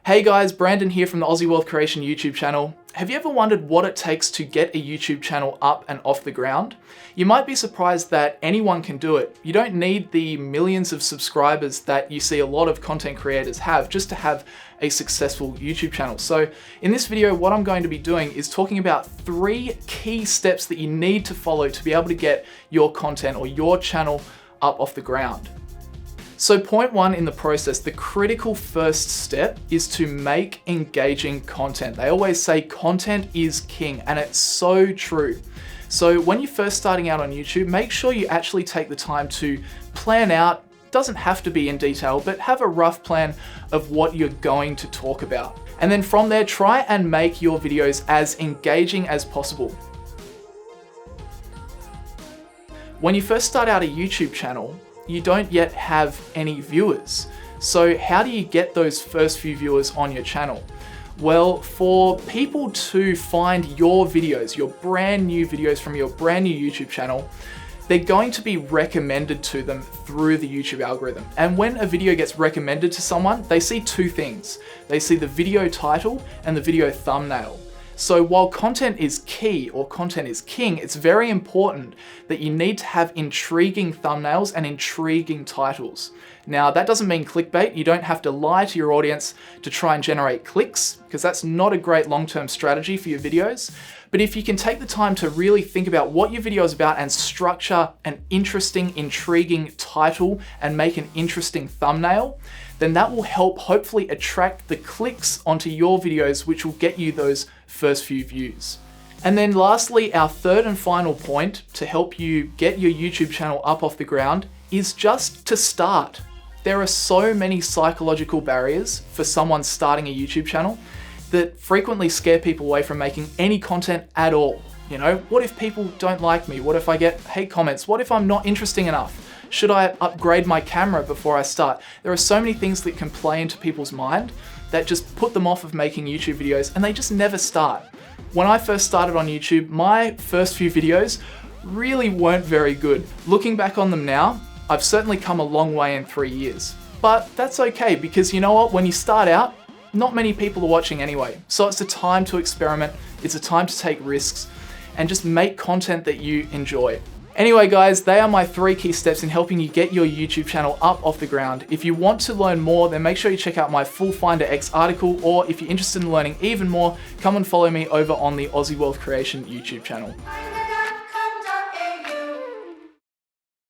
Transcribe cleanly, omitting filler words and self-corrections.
Hey guys, Brandon here from the Aussie Wealth Creation YouTube channel. Have you ever wondered what it takes to get a YouTube channel up and off the ground? You might be surprised that anyone can do it. You don't need the millions of subscribers that you see a lot of content creators have just to have a successful YouTube channel. So in this video, what I'm going to be doing is talking about 3 key steps that you need to follow to be able to get your content or your channel up off the ground. So point 1 in the process, the critical first step is to make engaging content. They always say content is king, and it's so true. So when you're first starting out on YouTube, make sure you actually take the time to plan out, doesn't have to be in detail, but have a rough plan of what you're going to talk about. And then from there, try and make your videos as engaging as possible. When you first start out a YouTube channel, you don't yet have any viewers. So how do you get those first few viewers on your channel? Well, for people to find your videos, your brand new videos from your brand new YouTube channel, they're going to be recommended to them through the YouTube algorithm. And when a video gets recommended to someone, they see 2 things. They see the video title and the video thumbnail. So while content is key or content is king, it's very important that you need to have intriguing thumbnails and intriguing titles. Now, that doesn't mean clickbait. You don't have to lie to your audience to try and generate clicks, because that's not a great long-term strategy for your videos. But if you can take the time to really think about what your video is about and structure an interesting, intriguing title and make an interesting thumbnail, then that will help hopefully attract the clicks onto your videos, which will get you those first few views. And then lastly, our third and final point to help you get your YouTube channel up off the ground is just to start. There are so many psychological barriers for someone starting a YouTube channel that frequently scare people away from making any content at all. You know, what if people don't like me? What if I get hate comments? What if I'm not interesting enough? Should I upgrade my camera before I start? There are so many things that can play into people's mind that just put them off of making YouTube videos, and they just never start. When I first started on YouTube, my first few videos really weren't very good. Looking back on them now, I've certainly come a long way in 3 years. But that's okay, because you know what? When you start out, not many people are watching anyway. So it's a time to experiment, it's a time to take risks, and just make content that you enjoy. Anyway guys, they are my 3 key steps in helping you get your YouTube channel up off the ground. If you want to learn more, then make sure you check out my full Finder X article, or if you're interested in learning even more, come and follow me over on the Aussie Wealth Creation YouTube channel.